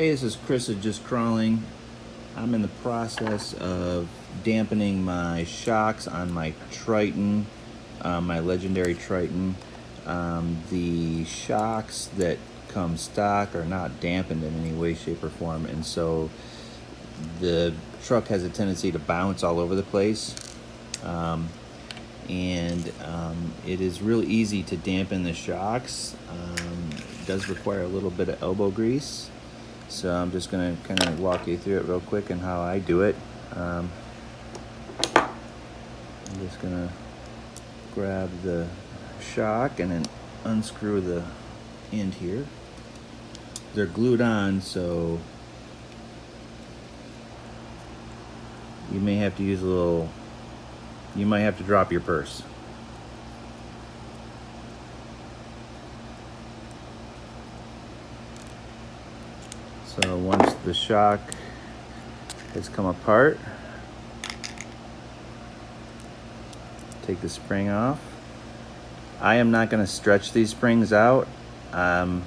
Hey, this is Chris of Just Crawling. I'm in the process of dampening my shocks on my Triton, my Legendary Triton. The shocks that come stock are not dampened in any way, shape, or form, and so the truck has a tendency to bounce all over the place. It is real easy to dampen the shocks. It does require a little bit of elbow grease. So I'm just going to kind of walk you through it real quick and how I do it. I'm just going to grab the shock and then unscrew the end here. They're glued on, so you may have to use you might have to drop your purse. So once the shock has come apart, take the spring off. I am not going to stretch these springs out. I'm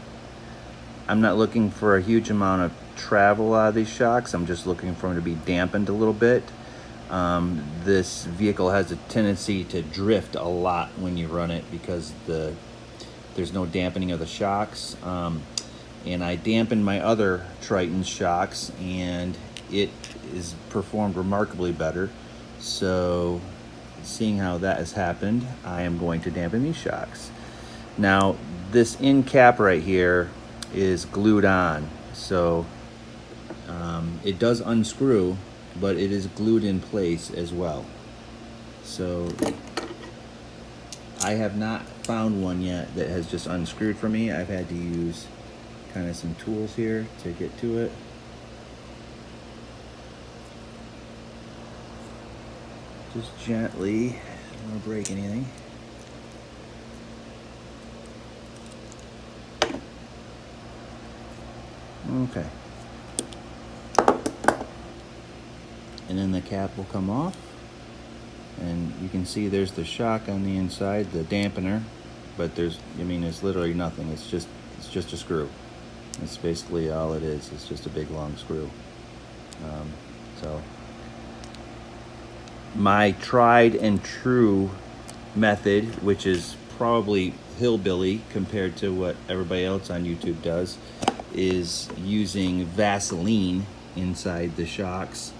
not looking for a huge amount of travel out of these shocks. I'm just looking for them to be dampened a little bit. This vehicle has a tendency to drift a lot when you run it because there's no dampening of the shocks. And I dampened my other Triton shocks and it is performed remarkably better. So seeing how that has happened, I am going to dampen these shocks. Now this end cap right here is glued on, so it does unscrew, but it is glued in place as well. So I have not found one yet that has just unscrewed for me. I've had to use kind of some tools here to get to it. Just gently, don't want to break anything. Okay. And then the cap will come off. And you can see there's the shock on the inside, the dampener, but it's literally nothing. It's just a screw. That's basically all it is. It's just a big long screw. So my tried and true method, which is probably hillbilly compared to what everybody else on YouTube does, is using Vaseline inside the shocks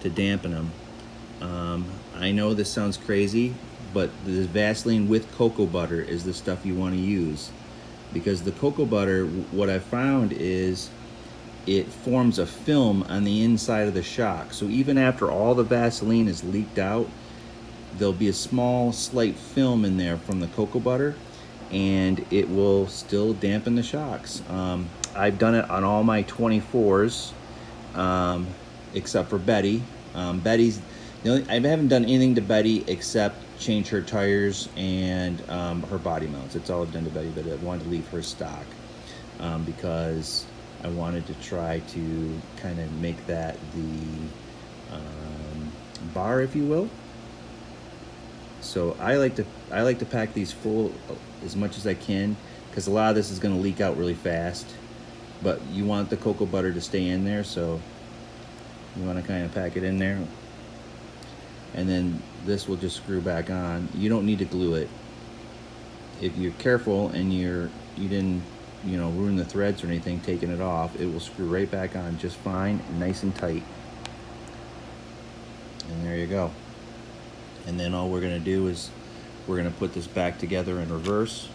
to dampen them. I know this sounds crazy, but the Vaseline with cocoa butter is the stuff you want to use, because the cocoa butter, what I found is it forms a film on the inside of the shock. So even after all the Vaseline is leaked out, there'll be a small slight film in there from the cocoa butter, and it will still dampen the shocks. I've done it on all my 24s, except for Betty. I haven't done anything to Betty except change her tires and her body mounts. That's all I've done to Betty, but I wanted to leave her stock because I wanted to try to kind of make that the bar, if you will. So I like to pack these full as much as I can, because a lot of this is going to leak out really fast. But you want the cocoa butter to stay in there, so you want to kind of pack it in there. And then this will just screw back on. You don't need to glue it. If you're careful and you didn't ruin the threads or anything taking it off, it will screw right back on just fine and nice and tight. And there you go. And then all we're going to do is we're going to put this back together in reverse.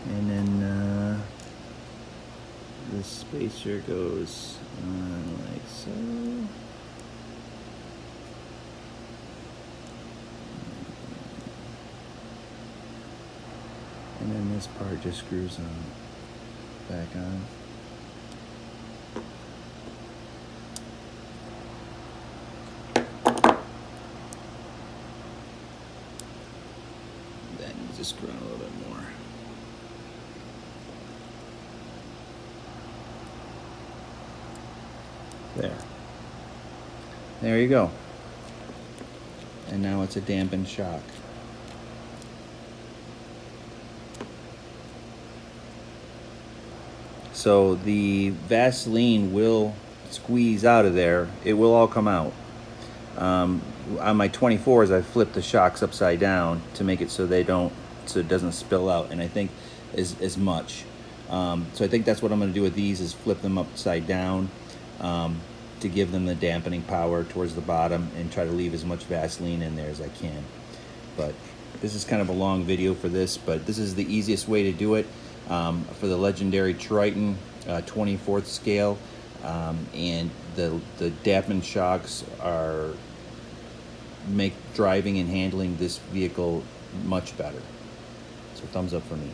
And then this spacer goes on like so. And then this part just screws on back on. That needs to screw on a little bit more. There you go. And now it's a dampened shock. So the Vaseline will squeeze out of there. It will all come out. On my 24s, I flipped the shocks upside down to make it so it doesn't spill out, and I think as much. So I think that's what I'm going to do with these, is flip them upside down to give them the dampening power towards the bottom, and try to leave as much Vaseline in there as I can. But this is kind of a long video for this, but this is the easiest way to do it for the Laegendary Triton 24th scale, and the Dampen shocks make driving and handling this vehicle much better. So thumbs up for me.